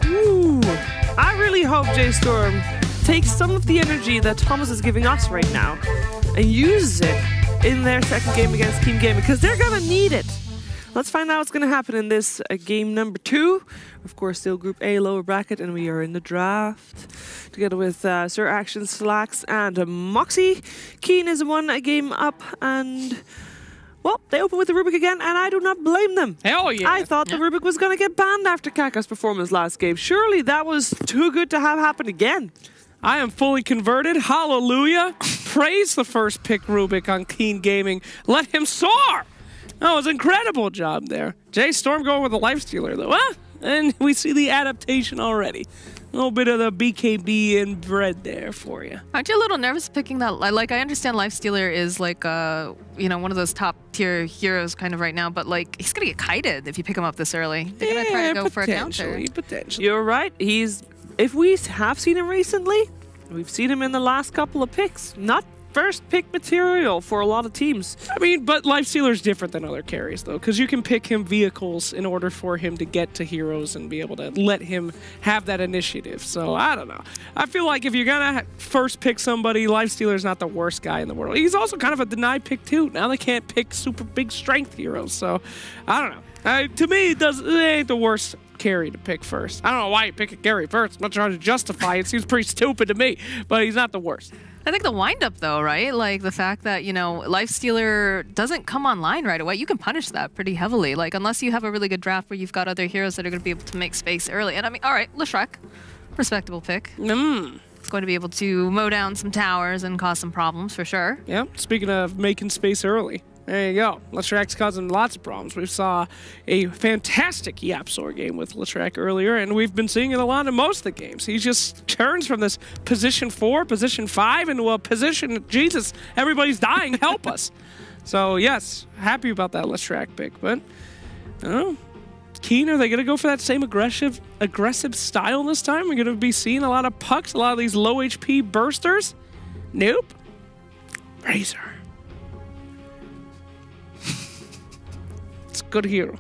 Ooh, I really hope J.Storm takes some of the energy that Thomas is giving us right now and uses it in their second game against Team Gaming, because they're gonna need it. Let's find out what's gonna happen in this game number 2. Of course, still Group A, lower bracket, and we are in the draft together with Sir Action, Slacks, and Moxie. Keen is one game up, and well, they open with the Rubik again, and I do not blame them. Hell yeah. I thought the Rubik was gonna get banned after Kaka's performance last game. Surely that was too good to have happen again. I am fully converted. Hallelujah. Praise the first pick Rubik on Keen Gaming. Let him soar. That was an incredible job there. J.Storm going with a Lifestealer, though. Huh? And we see the adaptation already. A little bit of the BKB inbred there for you. Aren't you a little nervous picking that? Like, I understand Lifestealer is like, you know, one of those top tier heroes kind of right now, but like, he's gonna get kited if you pick him up this early. They're gonna try to go for a counter. Potentially. You're right. If we have seen him recently, we've seen him in the last couple of picks. Not first pick material for a lot of teams. I mean, but Lifestealer's different than other carries, though, because you can pick him vehicles in order for him to get to heroes and be able to let him have that initiative. So, I don't know. I feel like if you're going to first pick somebody, Lifestealer's not the worst guy in the world. He's also kind of a denied pick, too. Now they can't pick super big strength heroes, so I don't know. To me, it ain't the worst carry to pick first. I don't know why you pick a carry first. I'm not trying to justify it. It seems pretty stupid to me, but he's not the worst. I think the windup, though, right? Like the fact that, you know, Lifestealer doesn't come online right away. You can punish that pretty heavily. Like, unless you have a really good draft where you've got other heroes that are going to be able to make space early. And I mean, all right, Leshrac, respectable pick. It's going to be able to mow down some towers and cause some problems for sure. Yeah, speaking of making space early. There you go. Leshrac's causing lots of problems. We saw a fantastic Yapzor game with Leshrac earlier, and we've been seeing it a lot in most of the games. He just turns from this position 4, position 5 into a position, Jesus, everybody's dying, help us. So, yes, happy about that Leshrac pick, but I don't know. Keen, are they going to go for that same aggressive style this time? We're going to be seeing a lot of pucks, a lot of these low HP bursters? Nope. Razor. Good hero.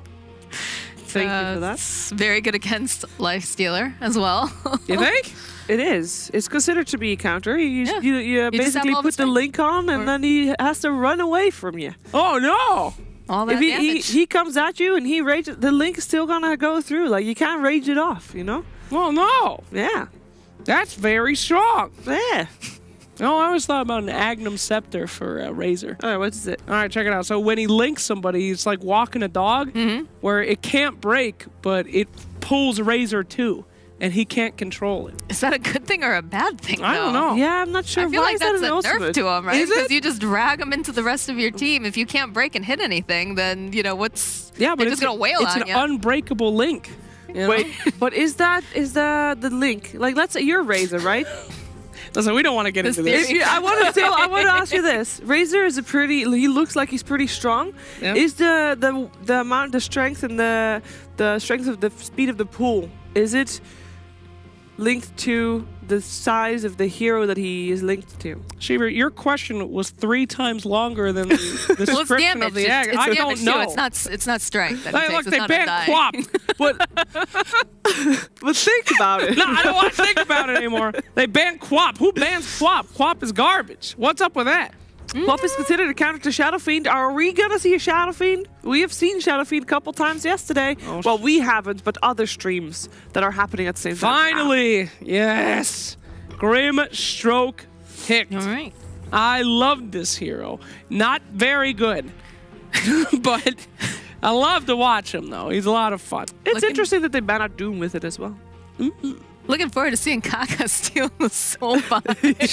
Thank you for that. Very good against Lifestealer as well. You think? It is. It's considered to be a counter. You You basically put the link on, and then he has to run away from you. Oh no! All that if he comes at you and he rages, the link's still gonna go through. Like, you can't rage it off, you know? Well, no. Yeah. That's very strong. Yeah. No, I always thought about an Agnum Scepter for Razor. All right, what is it? All right, check it out. So when he links somebody, it's like walking a dog, where it can't break, but it pulls Razor too, and he can't control it. Is that a good thing or a bad thing, though? I don't know. Yeah, I'm not sure. I feel Why like is that that's a an nerf ultimate? to him, right? Is it? Because you just drag him into the rest of your team. If you can't break and hit anything, then, you know, what's... Yeah, but they're it's just going to wail it's on an you. unbreakable link. You know? Wait, but is the link, like, let's say you're Razor, right? Listen, we don't want to get into this. I want to ask you this. Razor is he looks like he's pretty strong. Yeah. Is the amount, the strength and the strength of the speed of the pool, is it linked to the size of the hero that he is linked to? Shiver, your question was 3 times longer than the Well, it's description damage. of the It's I damage don't too. know. It's not strength. That he Hey, takes. look, It's they not a banned die. Quap. But think about it. No, I don't want to think about it anymore. They banned Quap. Who bans Quap? Quap is garbage. What's up with that? Quap is considered a counter to Shadow Fiend. Are we gonna see a Shadow Fiend? We have seen Shadow Fiend a couple times yesterday. Oh, well, we haven't, but other streams that are happening at the same time. Finally, yes. Grim Stroke picked. All right. I loved this hero. Not very good, but I love to watch him, though. He's a lot of fun. It's interesting that they ban out Doom with it as well. Looking forward to seeing Kaka steal the soul bind,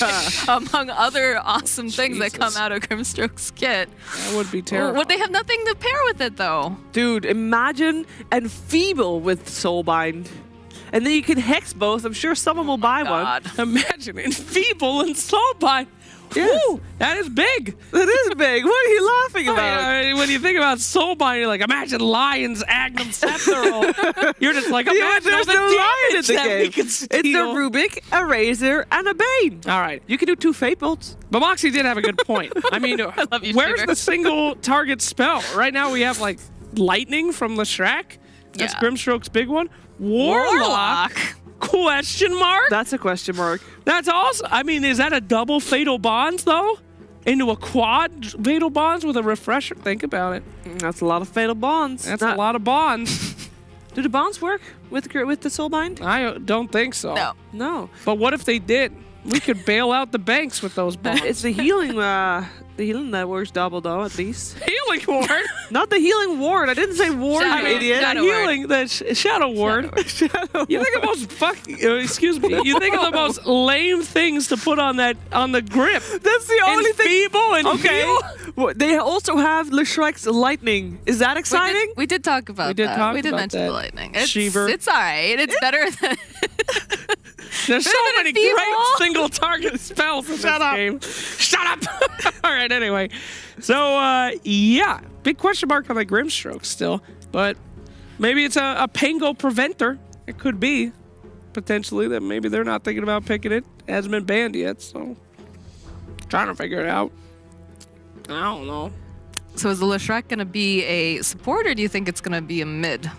among other awesome things that come out of Grimstroke's kit. That would be terrible. Would they have nothing to pair with it, though? Dude, imagine Enfeeble with Soulbind. And then you can hex both. I'm sure someone will buy one. Imagine Enfeeble and Soulbind. Yes. Woo, that is big. That is big. What are you laughing about? I mean, when you think about Soulbind, you're like, imagine Lion's Agnum Scepter. You're just like, Yeah, imagine all there's the no lion in damage the that we game. can It's steal. a Rubik, a Razor, and a Bane. All right. You can do 2 Fate Bolts. But Moxie did have a good point. I mean, love you, where's Shiver. the single target spell? Right now we have like Lightning from Leshrac. That's Yeah. Grimstroke's big one. Warlock? Question mark? That's a question mark. That's also, I mean, is that a double Fatal Bonds, though? Into a quad Fatal Bonds with a refresher? Think about it. That's a lot of fatal bonds. That's a lot of bonds. Do the bonds work with the Soulbind? I don't think so. No. No. But what if they did? We could bail out the banks with those bonds. It's the healing that works double though, at least. Healing ward? Not the healing ward. I didn't say ward, Shadow- you idiot. Shadow ward. Healing, the shadow ward. You think of most excuse me. You think of the most lame things to put on the grip. That's the only thing. Feeble and Okay. heal? Well, they also have Leshraic's lightning. Is that exciting? We did talk about We did that. talk we did about mention that. the lightning. It's, Shiver. it's all right. It's better than. There's so Better than many feeble. great single target spells in this game. Shut up! All right, anyway. So, yeah. Big question mark on the Grimstroke still. But maybe it's a Pango Preventer. It could be. Potentially. That maybe they're not thinking about picking it. It hasn't been banned yet, so. Trying to figure it out. I don't know. So is the Leshrac going to be a support, or do you think it's going to be a mid?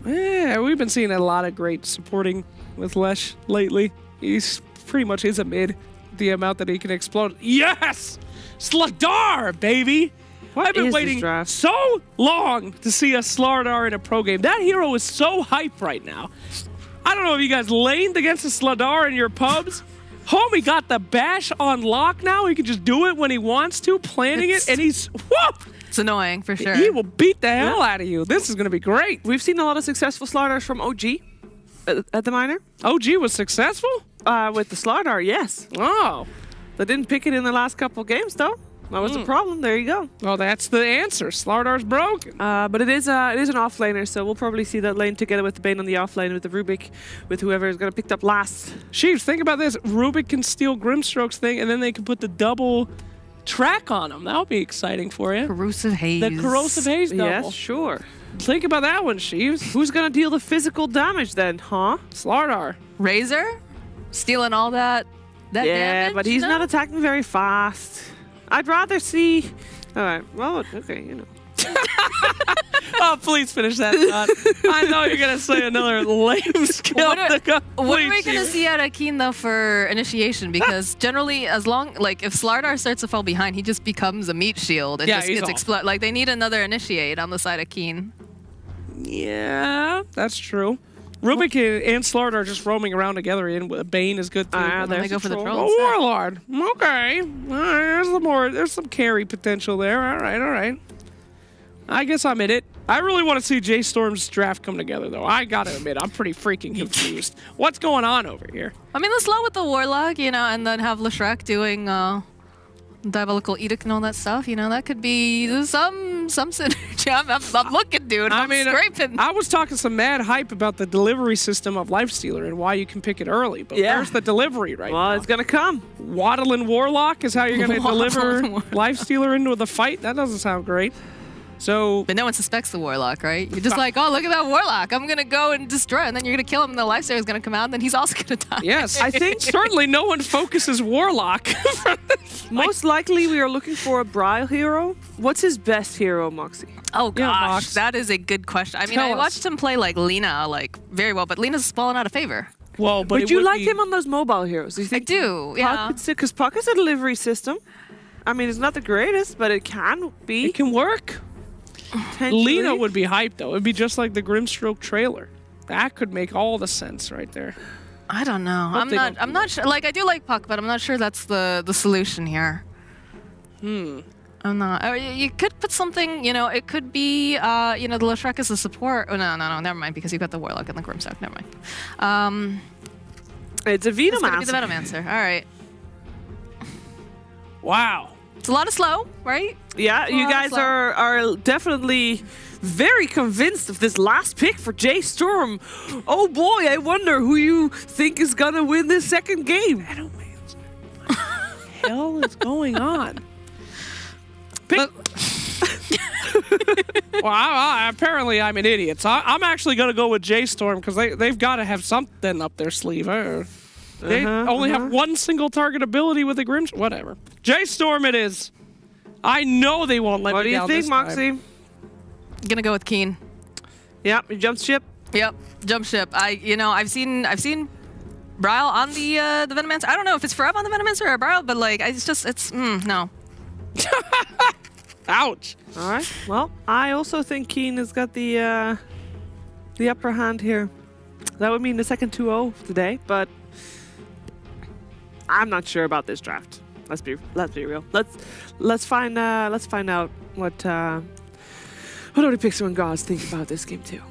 Yeah, we've been seeing a lot of great supporting with Lesh lately. He's pretty much is a mid. The amount that he can explode. Yes! Slardar, baby! I've been is this waiting draft? so long to see a Slardar in a pro game. That hero is so hype right now. I don't know if you guys laned against a Slardar in your pubs. Homie got the bash on lock now. He can just do it when he wants to, planning it, and he's... Whoa! It's annoying for sure. He will beat the hell out of you. This is going to be great. We've seen a lot of successful Slardars from OG at the minor. OG was successful? With the Slardar, yes. Oh. They didn't pick it in the last couple of games, though. That was the problem. There you go. Well, that's the answer. Slardar's broken. But it is an offlaner, so we'll probably see that lane together with the Bane on the offlane, with the Rubik, with whoever is going to pick up last. Sheesh, think about this. Rubik can steal Grimstroke's thing, and then they can put the double track on him. That'll be exciting for you. Corrosive haze. The Corrosive Haze double. Yes, sure. Think about that one, Sheeves. Who's going to deal the physical damage then, huh? Slardar. Razor, stealing all that Yeah, damage. but he's no? not attacking very fast. I'd rather see... All right, well, okay, you know. Oh, please finish that thought. I know you're going to say another lame skill. What are, to go. what are we Please, going to Sheeves. see out of Keen, though, for initiation? Because generally, as long, like, if Slardar starts to fall behind, he just becomes a meat shield and Yeah, just he's gets off. exploded. Like, they need another initiate on the side of Keen. Yeah, that's true. Rubik and Slardar are just roaming around together. And Bane is good too. Then they there's go a for the troll. troll. Oh, Warlord. Okay. All right, there's some carry potential there. All right. I guess I'm in it. I really want to see J.Storm's draft come together, though. I gotta admit, I'm pretty freaking confused. What's going on over here? I mean, let's low with the Warlock, you know, and then have Leshrac doing Diabolical Edict and all that stuff. You know, that could be some synergy. I'm looking, dude. I'm scraping. I was talking some mad hype about the delivery system of Lifestealer and why you can pick it early, but Yeah. where's the delivery right Well, now? it's going to come. Waddling Warlock is how you're going to deliver Waddling Warlock. Lifestealer into the fight? That doesn't sound great. So, But no one suspects the Warlock, right? You're just like, oh, look at that Warlock. I'm going to go and destroy it. And then you're going to kill him, and the Lifestealer is going to come out, and then he's also going to die. yes, I think certainly no one focuses Warlock. Most likely, we are looking for a Brile hero. What's his best hero, Moxie? Oh, Yeah, gosh. Mox. That is a good question. I mean, Tell I us. watched him play, like, Lina, like, very well. But Lina's fallen out of favor. Well, but Would it you would like be- him on those mobile heroes? Do you I think do, yeah. Because Puck is a delivery system. I mean, it's not the greatest, but it can be. It can work. potentially. Lena would be hyped, though. It'd be just like the Grimstroke trailer. That could make all the sense right there. I don't know. they don't I'm not sure. Like, I do like Puck, but I'm not sure that's the solution here. I'm not. You could put something, you know, it could be, you know, the Leshrac is a support. Oh, no, never mind, because you've got the Warlock and the Grimstock. Never mind. It's a It's going to be the Venomancer. Venomancer. All right. Wow. It's a lot of slow, right? Yeah, you Well, guys that's are definitely very convinced of this last pick for J.Storm. Oh boy, I wonder who you think is gonna win this second game. What the hell is going on? Pick. Well, apparently I'm an idiot. So I'm actually going to go with J.Storm because they've got to have something up their sleeve. They only have one single target ability with the Grim. Whatever. J.Storm it is. I know they won't let What me do you down think, this time. Moxie? Gonna go with Keen. Yep, you jumped ship. Yep, jump ship. I've seen Bryle on the Venomancer. I don't know if it's forever on the Venomancer or Bryle, but like it's no. Ouch. All right. Well, I also think Keen has got the upper hand here. That would mean the second 2-0 today, but I'm not sure about this draft. Let's be real. Let's find out what do the Pixel and Gods think about this game too.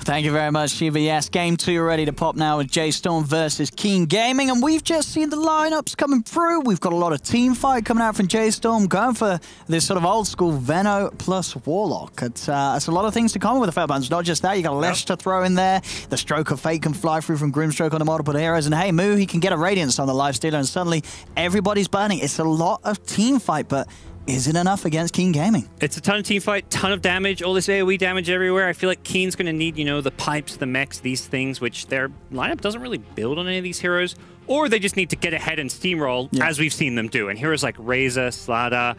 Thank you very much, Shiva. Yes, game 2 ready to pop now with J.Storm versus Keen Gaming, and we've just seen the lineups coming through. We've got a lot of team fight coming out from J.Storm, going for this sort of old school Veno plus Warlock. It's a lot of things to come with the Fairbanks. Not just that, you got Lesh to throw in there. The Stroke of Fate can fly through from Grimstroke on the multiple heroes, and hey, Moo, he can get a Radiance on the Lifestealer, and suddenly everybody's burning. It's a lot of team fight, but is it enough against Keen Gaming? It's a ton of team fight, ton of damage, all this AoE damage everywhere. I feel like Keen's going to need, you know, the pipes, the mechs, these things, which their lineup doesn't really build on any of these heroes, or they just need to get ahead and steamroll, as we've seen them do. And heroes like Razor, Slada,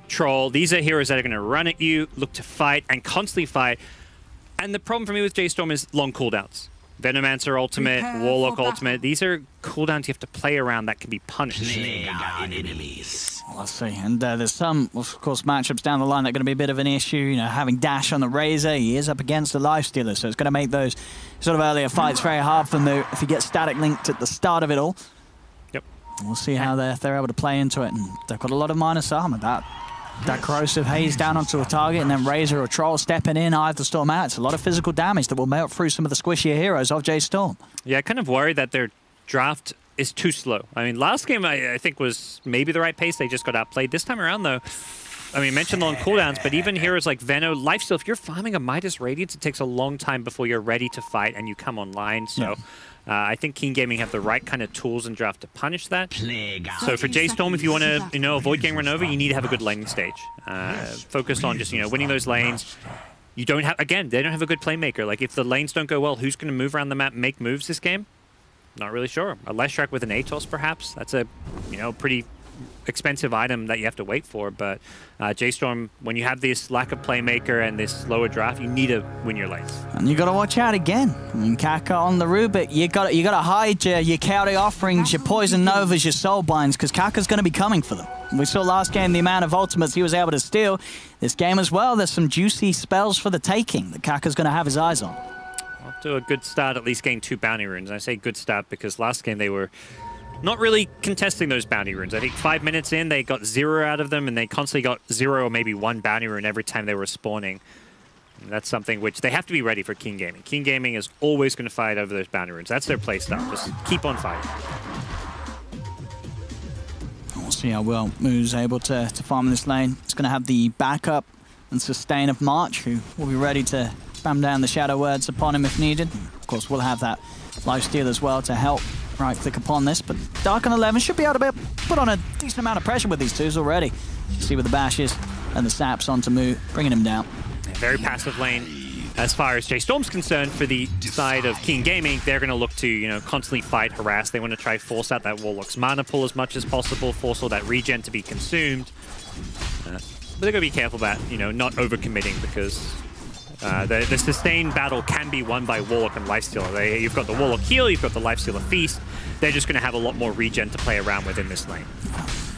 Troll, these are heroes that are going to run at you, look to fight, and constantly fight. And the problem for me with J.Storm is long cooldowns. Venomancer ultimate, Warlock ultimate, these are cooldowns you have to play around that can be punished. Well, let's see. And there's some, of course, matchups down the line that are going to be a bit of an issue. You know, having Dash on the Razor, he is up against the Lifestealer, so it's going to make those sort of earlier fights very hard for Moo if he gets static linked at the start of it all. Yep. We'll see how they're able to play into it. And they've got a lot of minus armor. That corrosive haze down onto a target, and then Razor or Troll stepping in, Eye of the Storm out. It's a lot of physical damage that will melt through some of the squishier heroes of J.Storm. Yeah, I kind of worried that their draft is too slow. I mean, last game I think was maybe the right pace. They just got outplayed. This time around, though, I mean, mentioned long cooldowns, but even heroes like Veno, Lifesteal, if you're farming a Midas Radiance, it takes a long time before you're ready to fight and you come online. So I think Keen Gaming have the right kind of tools and draft to punish that. So for J.Storm, if you want to, you know, avoid getting run over, you need to have a good laning stage. Focus on just, you know, winning those lanes. You don't have, again, they don't have a good playmaker. Like, if the lanes don't go well, who's going to move around the map, make moves this game? Not really sure. A Leshrac with an Atos, perhaps? That's a, you know, pretty expensive item that you have to wait for. But J.Storm, when you have this lack of playmaker and this lower draft, you need to win your lanes. And you got to watch out again. I mean, Kaka on the Rubik, you got to hide your Chaotic Offerings, your Poison Novas, your Soul Binds, because Kaka's going to be coming for them. We saw last game the amount of ultimates he was able to steal. This game as well, there's some juicy spells for the taking that Kaka's going to have his eyes on. Off to a good start, at least getting 2 bounty runes. I say good start because last game they were not really contesting those bounty runes. I think 5 minutes in, they got 0 out of them, and they constantly got 0 or maybe 1 bounty rune every time they were spawning. And that's something which they have to be ready for Keen Gaming. Keen Gaming is always going to fight over those bounty runes. That's their playstyle. Just keep on fighting. We'll see how well Moo's able to farm this lane. It's going to have the backup and sustain of March, who will be ready to spam down the Shadow Words upon him if needed. Of course, we'll have that Lifesteal as well to help right-click upon this, but Dark on 11 should be able to put on a decent amount of pressure with these twos already. See with the bashes and the saps onto Moo, bringing him down. Very passive lane. As far as J.Storm's concerned, for the side of Keen Gaming, they're going to look to, you know, constantly fight, harass. They want to try force out that Warlock's mana pool as much as possible, force all that regen to be consumed. But they're going to be careful about, you know, not overcommitting, because the sustained battle can be won by Warlock and Lifestealer. You've got the Warlock heal, you've got the Lifestealer feast. They're just going to have a lot more regen to play around with in this lane.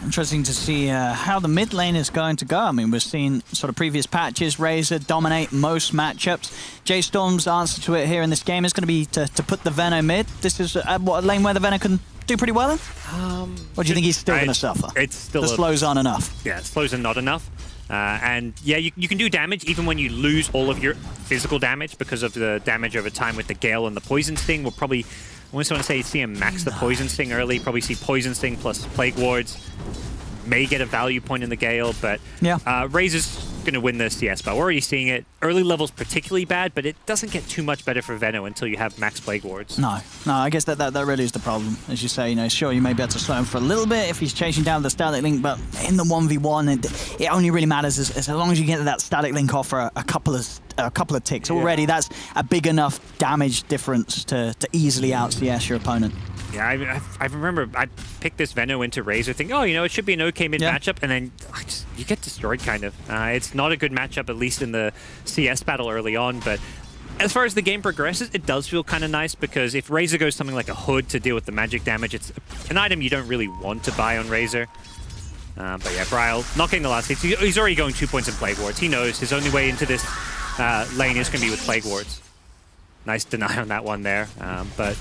Interesting to see how the mid lane is going to go. I mean, we've seen sort of previous patches, Razor dominate most matchups. J.Storm's answer to it here in this game is going to be to put the Veno mid. This is a lane where the Veno can do pretty well in? Or do you think he's still going to suffer? It's still the slows aren't enough. Yeah, slows are not enough. And yeah, you can do damage even when you lose all of your physical damage because of the damage over time with the Gale and the Poison Sting. We'll probably, I want to say, see him max the Poison Sting early, probably see Poison Sting plus Plague Wards. May get a value point in the Gale, but yeah. Razor's going to win the CS, but we're already seeing it. Early level's particularly bad, but it doesn't get too much better for Veno until you have max Plague Wards. No, I guess that really is the problem. As you say, sure, you may be able to slow him for a little bit if he's chasing down the static link, but in the 1v1, it only really matters as long as you get that static link off for a couple of ticks. Already, that's a big enough damage difference to easily out-CS your opponent. Yeah, I remember I picked this Veno into Razor thinking, oh, it should be an okay mid matchup, and then you get destroyed, kind of. It's not a good matchup, at least in the CS battle early on, but as far as the game progresses, it does feel kind of nice, because if Razor goes something like a Hood to deal with the magic damage, it's an item you don't really want to buy on Razor. But yeah, Bryle not getting the last hits. He's already going 2 points in Plague Wards. He knows his only way into this lane is going to be with Plague Wards. Nice deny on that one there, but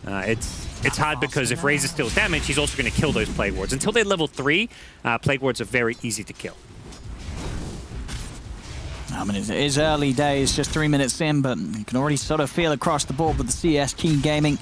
it's hard because if Razor steals damage, he's also going to kill those Plague Wards. Until they level 3, Plague Wards are very easy to kill. I mean, it is early days, just 3 minutes in, but you can already sort of feel across the board with the CS Keen Gaming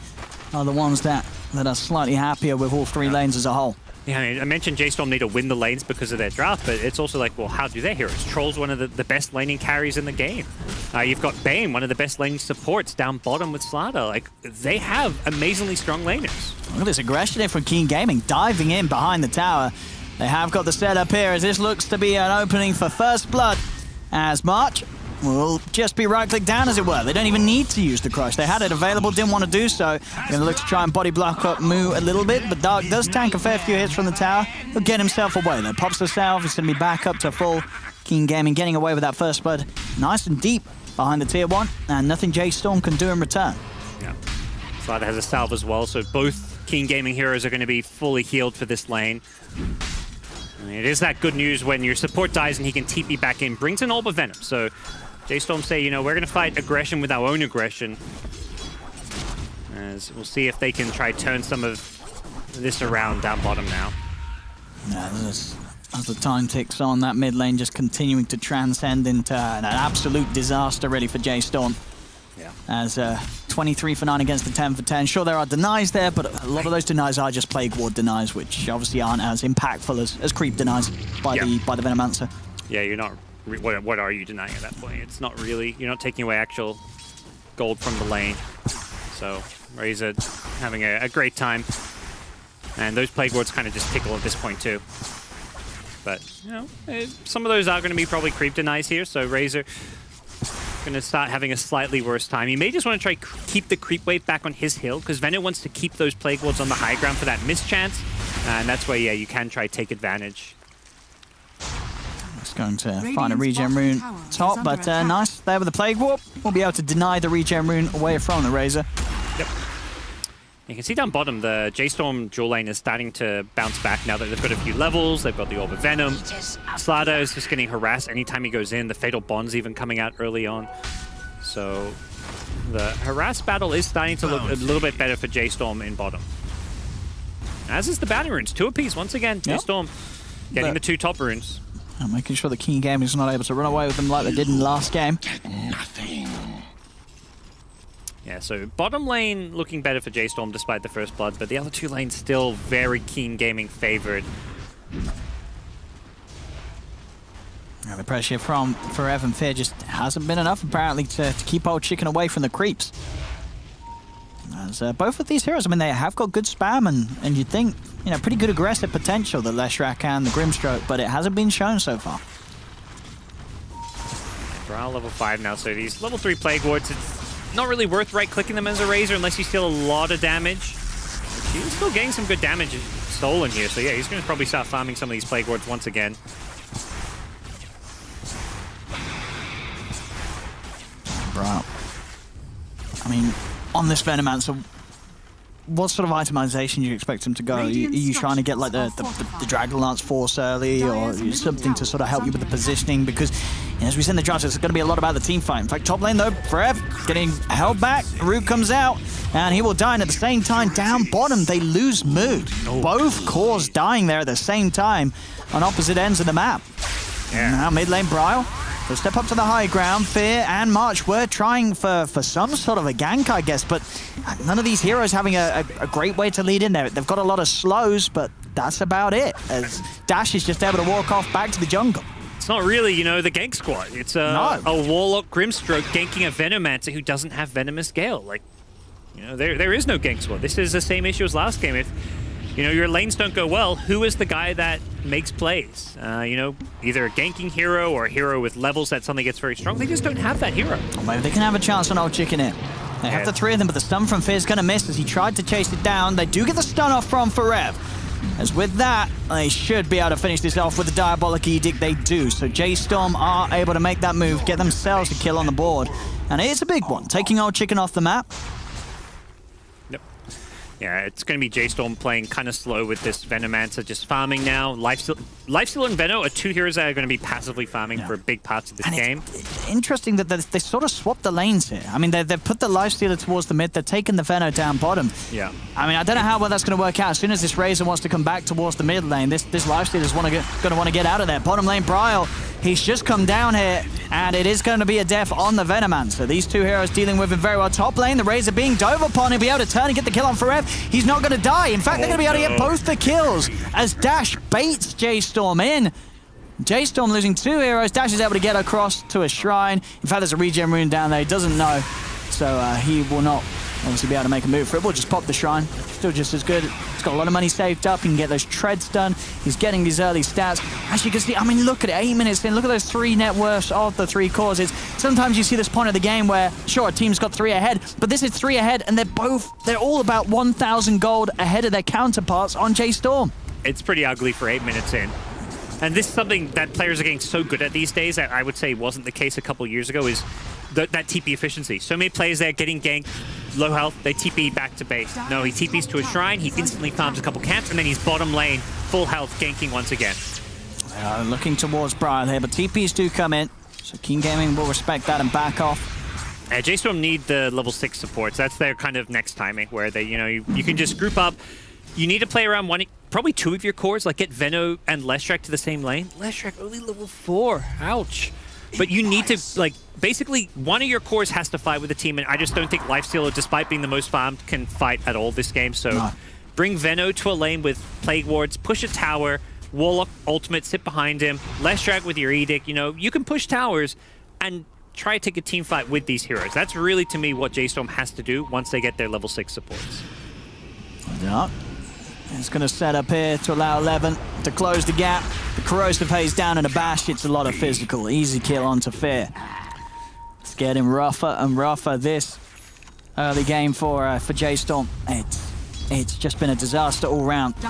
are the ones that are slightly happier with all 3 lanes as a whole. Yeah, I mentioned J.Storm need to win the lanes because of their draft, but it's also like, well, how do their heroes? Troll's one of the best laning carries in the game. You've got Bane, one of the best laning supports down bottom with Slaughter. Like, they have amazingly strong laners. Look at this aggression here from Keen Gaming, diving in behind the tower. They have got the setup here as this looks to be an opening for First Blood, as March will just be right-click down, as it were. They don't even need to use the Crush. They had it available, didn't want to do so. They're going to look to try and body block up Moo a little bit, but Dark does tank a fair few hits from the tower. He'll get himself away, though. Pops herself, he's going to be back up to full. Keen Gaming getting away with that First Blood. Nice and deep behind the tier 1, and nothing J.Storm can do in return. Yeah. Slaughter has a salve as well, so both Keen Gaming heroes are going to be fully healed for this lane. It is that good news when your support dies and he can TP back in. Brings in Orb of Venom, so J.Storm say, we're going to fight aggression with our own aggression. As we'll see if they can try turn some of this around down bottom now. Yeah, as the time ticks on, that mid lane just continuing to transcend into an absolute disaster really for J.Storm. Yeah. As 23 for 9 against the 10 for 10. Sure, there are denies there, but a lot of those denies are just Plague Ward denies, which obviously aren't as impactful as creep denies by the Venomancer. Yeah, you're not. What are you denying at that point? It's not really. You're not taking away actual gold from the lane. So Razor having a great time, and those Plague Wards kind of just tickle at this point too. But some of those are going to be probably creep denies here. So Razor going to start having a slightly worse time. He may just want to try keep the creep wave back on his hill, because Veno wants to keep those Plague Wards on the high ground for that mischance, and that's where you can try take advantage. It's going to find a regen rune top, but nice there with the Plague Warp. We'll be able to deny the regen rune away from the Razor. Yep. You can see down bottom, the J.Storm dual lane is starting to bounce back now that they've got a few levels. They've got the Orb of Venom. Slaughter is just getting harassed anytime he goes in. The Fatal Bond's even coming out early on. So the harass battle is starting to look a little bit better for J.Storm in bottom. As is the bounty runes. 2 apiece once again. J.Storm getting the 2 top runes. And making sure the Keen Gaming is not able to run away with them like they did in the last game. Yeah, so bottom lane looking better for J.Storm despite the First Blood, but the other 2 lanes still very Keen Gaming favored. Yeah, the pressure from Forever and Fear just hasn't been enough apparently to keep old chicken away from the creeps. As both of these heroes, I mean, they have got good spam and you'd think, pretty good aggressive potential, the Leshrac and the Grimstroke, but it hasn't been shown so far. Brawl level 5 now, so these level 3 Plague Wards, it's not really worth right-clicking them as a Razor unless you steal a lot of damage. He's still getting some good damage stolen here, so yeah, he's going to probably start farming some of these Plague Wards once again. Right. I mean, on this Venomancer, what sort of itemization do you expect him to go? Are you trying to get like the Dragon Lance Force early, or something to sort of help you with the positioning? Because as we said in the draft, it's going to be a lot about the team fight. In fact, top lane though, Forever getting held back. Root comes out, and he will die. And at the same time, down bottom, they lose Moo. Both cores dying there at the same time on opposite ends of the map. Yeah. Now mid lane, Bryle. They'll step up to the high ground. Fear and March were trying for some sort of a gank, I guess, but none of these heroes having a great way to lead in there. They've got a lot of slows, but that's about it, as Dash is just able to walk off back to the jungle. not really, you know, the gank squad. It's a Warlock Grimstroke ganking a Venomancer who doesn't have Venomous Gale. Like, you know, there is no gank squad. This is the same issue as last game. If, you know, your lanes don't go well, who is the guy that makes plays? You know, either a ganking hero or a hero with levels that suddenly gets very strong. They just don't have that hero. Or maybe they can have a chance on old chicken in. They have the three of them, but the stun from Fear's going to miss as he tried to chase it down. They do get the stun off from Forev. As with that, they should be able to finish this off with the Diabolic Edict. They do. So J.Storm are able to make that move, get themselves a kill on the board. And it is a big one, taking old chicken off the map. Yeah, it's going to be J.Storm playing kind of slow with this Venomancer, just farming now. Lifesteal and Veno are two heroes that are going to be passively farming for big parts of this game. It's interesting that they sort of swapped the lanes here. I mean, they've put the Lifestealer towards the mid, they're taking the Veno down bottom. Yeah. I mean, I don't know how well that's going to work out. As soon as this Razor wants to come back towards the mid lane, this Lifestealer's going to want to get out of there. Bottom lane, Bryle, he's just come down here, and it is going to be a death on the Venomancer. These two heroes dealing with him very well. Top lane, the Razor being dove upon, he'll be able to turn and get the kill on Forev. He's not going to die. In fact, they're going to be able to get both the kills as Dash baits J.Storm in. J.Storm losing two heroes. Dash is able to get across to a shrine. In fact, there's a regen rune down there. He doesn't know, so he will not obviously be able to make a move for it. We'll just pop the shrine. Still just as good. He's got a lot of money saved up. He can get those treads done. He's getting these early stats. As you can see, I mean, look at it. 8 minutes in. Look at those 3 net worths of the 3 causes. Sometimes you see this point of the game where, sure, a team's got 3 ahead, but this is 3 ahead, and they're all about 1,000 gold ahead of their counterparts on J.Storm. It's pretty ugly for 8 minutes in. And this is something that players are getting so good at these days that I would say wasn't the case a couple years ago, is that TP efficiency. So many players there getting ganked, low health, they TP back to base. No, he TPs to a shrine, he instantly farms a couple camps, and then he's bottom lane, full health, ganking once again. Looking towards Brian here, but TPs do come in, so King Gaming will respect that and back off. J.Storm need the level 6 supports. That's their kind of next timing, where they, you know, you can just group up. You need to play around probably 2 of your cores, like get Veno and Leshrac to the same lane. Leshrac only level 4, ouch. But you need to, like, basically one of your cores has to fight with the team, and I just don't think Lifestealer, despite being the most farmed, can fight at all this game. So bring Veno to a lane with Plague Wards, push a tower, Warlock ultimate, sit behind him, Leshrac with your Edict. You know, you can push towers and try to take a team fight with these heroes. That's really, to me, what J.Storm has to do once they get their level 6 supports. Yeah. It's going to set up here to allow 11 to close the gap. The Corrosive Haze down and a bash. It's a lot of physical. Easy kill onto Fear. It's getting rougher and rougher this early game for J.Storm. It's just been a disaster all round. Yep.